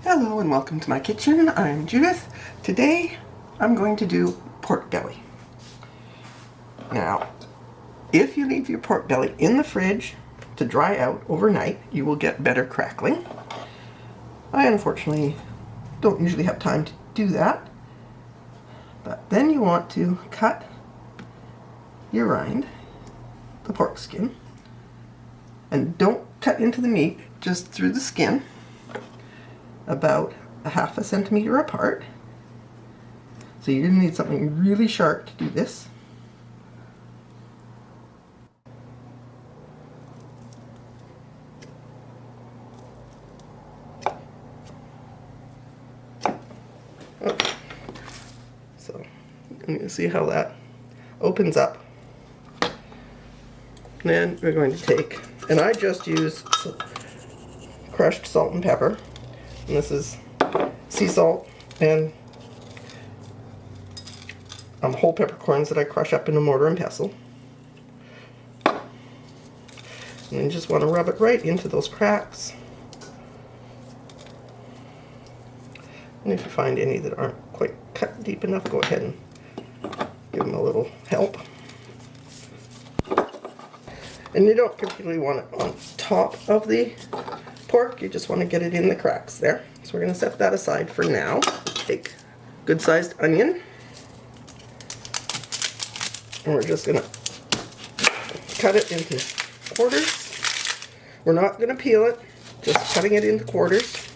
Hello and welcome to my kitchen. I'm Judith. Today I'm going to do pork belly. Now, if you leave your pork belly in the fridge to dry out overnight, you will get better crackling. I unfortunately don't usually have time to do that, but then you want to cut your rind, the pork skin, and don't cut into the meat, just through the skin, about a half a centimeter apart. So you're going to need something really sharp to do this. Okay. So you can see how that opens up. Then we're going to take, and I just use crushed salt and pepper. And this is sea salt and whole peppercorns that I crush up in a mortar and pestle. And then you just want to rub it right into those cracks. And if you find any that aren't quite cut deep enough, go ahead and give them a little help. And you don't particularly want it on top of the pork, you just want to get it in the cracks there. So we're going to set that aside for now. Take a good sized onion, and we're just going to cut it into quarters. We're not going to peel it, just cutting it into quarters.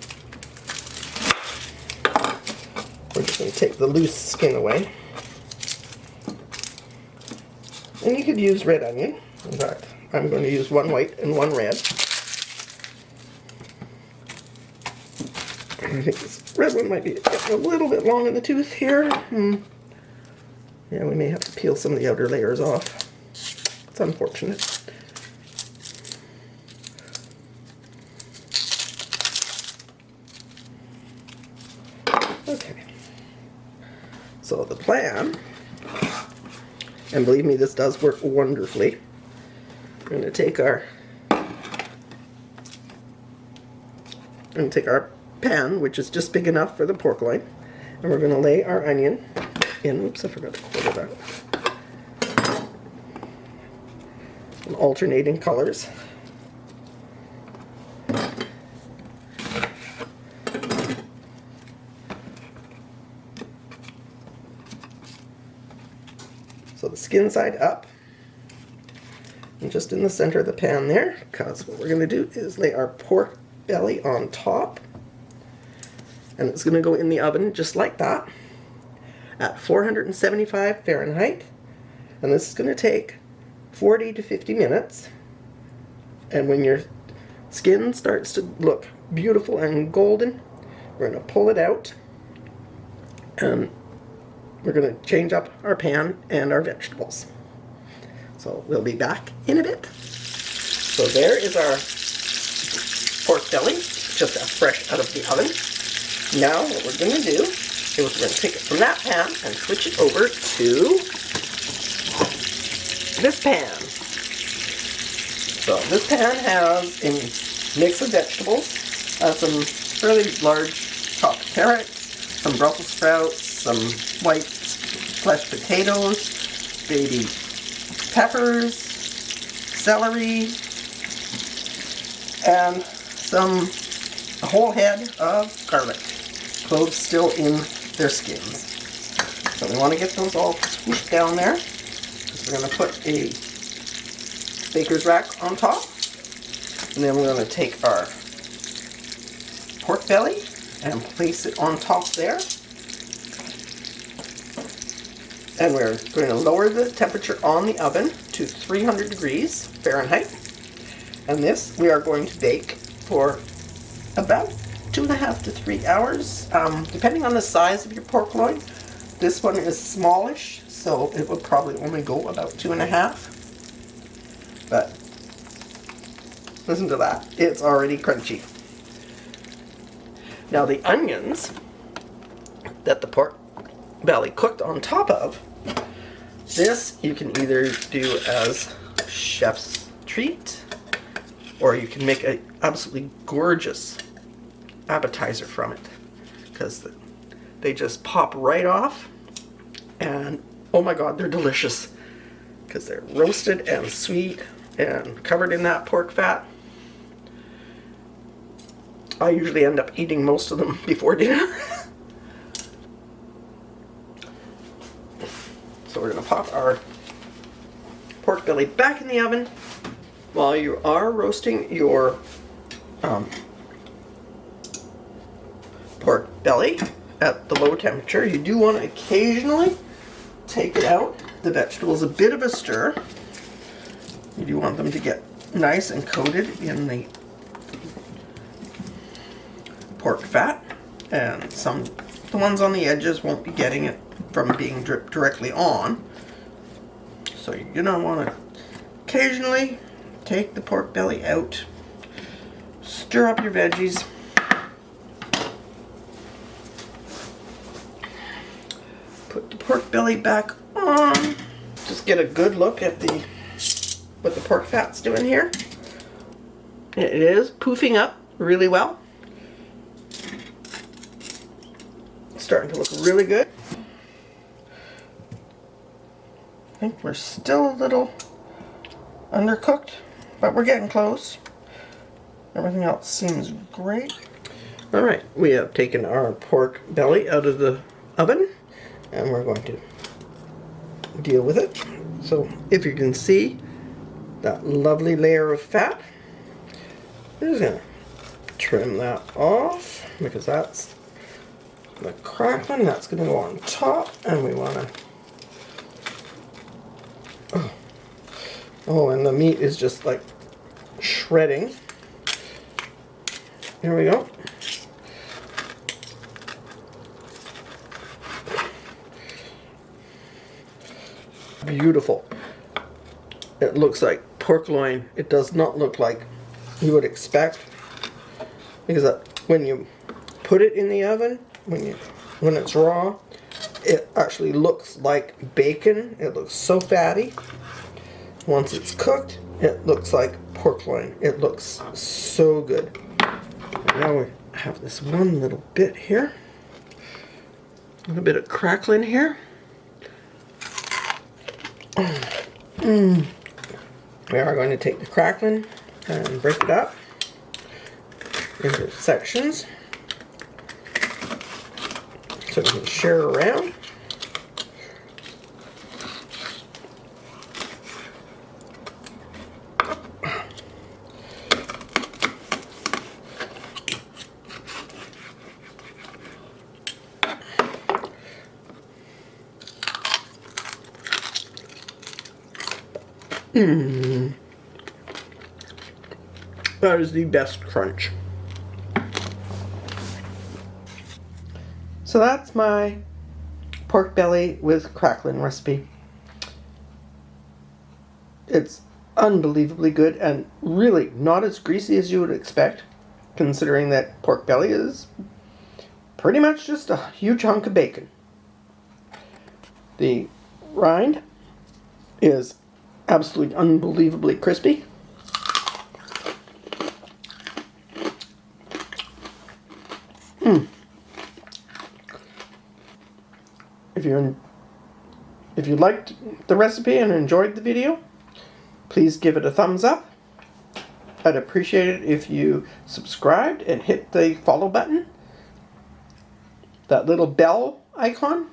We're just going to take the loose skin away. And you could use red onion. In fact, I'm going to use one white and one red. I think this red one might be getting a little bit long in the tooth here. Yeah, we may have to peel some of the outer layers off. It's unfortunate. Okay. So the plan, and believe me, this does work wonderfully. We're going to take our pan, which is just big enough for the pork loin, and we're going to lay our onion in. Oops, I forgot to quarter that. In alternating colors. So the skin side up, and just in the center of the pan there, because what we're going to do is lay our pork belly on top. And it's going to go in the oven just like that at 475 Fahrenheit. And this is going to take 40 to 50 minutes. And when your skin starts to look beautiful and golden, we're going to pull it out. And we're going to change up our pan and our vegetables. So we'll be back in a bit. So there is our pork belly, just fresh out of the oven. Now what we're going to do is we're going to take it from that pan and switch it over to this pan. So this pan has a mix of vegetables, some fairly large chopped carrots, some Brussels sprouts, some white fleshed potatoes, baby peppers, celery, and a whole head of garlic. Cloves still in their skins. So we want to get those all squished down there. So we're going to put a baker's rack on top. And then we're going to take our pork belly and place it on top there. And we're going to lower the temperature on the oven to 300 degrees Fahrenheit. And this we are going to bake for about 2.5 to 3 hours, depending on the size of your pork loin. This one is smallish, so it will probably only go about 2.5. But listen to that, it's already crunchy. Now the onions that the pork belly cooked on top of, this you can either do as chef's treat, or you can make an absolutely gorgeous appetizer from it, because they just pop right off, and oh my god, they're delicious because they're roasted and sweet and covered in that pork fat. I usually end up eating most of them before dinner. So we're going to pop our pork belly back in the oven. While you are roasting your pork belly at the low temperature, you do want to occasionally take it out. The vegetables a bit of a stir. You do want them to get nice and coated in the pork fat, and the ones on the edges won't be getting it from being dripped directly on. So you're gonna want to occasionally take the pork belly out, stir up your veggies, put the pork belly back on. Just get a good look at what the pork fat's doing here. It is poofing up really well. It's starting to look really good. I think we're still a little undercooked, but we're getting close. Everything else seems great. Alright, we have taken our pork belly out of the oven, and we're going to deal with it. So if you can see that lovely layer of fat, we're just going to trim that off, because that's the cracklin. That's going to go on top, and we want to... Oh, and the meat is just like shredding. Here we go. Beautiful. It looks like pork loin. It does not look like you would expect, because when you put it in the oven, when it's raw, it actually looks like bacon. It looks so fatty. Once it's cooked, it looks like pork loin. It looks so good. Now we have this one little bit here. A little bit of cracklin here. We are going to take the cracklin and break it up into sections so we can share around. That is the best crunch. So that's my pork belly with cracklin recipe. It's unbelievably good and really not as greasy as you would expect, considering that pork belly is pretty much just a huge hunk of bacon. The rind is absolutely unbelievably crispy. If you liked the recipe and enjoyed the video, please give it a thumbs up. I'd appreciate it if you subscribed and hit the follow button, that little bell icon,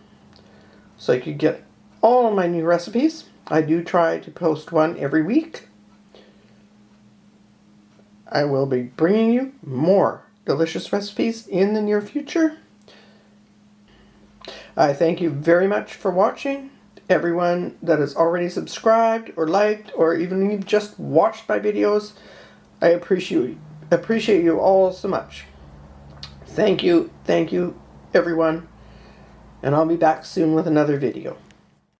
so you can get all of my new recipes. I do try to post one every week. I will be bringing you more delicious recipes in the near future. I thank you very much for watching. Everyone that has already subscribed or liked or even you've just watched my videos, I appreciate you all so much. Thank you everyone, and I'll be back soon with another video.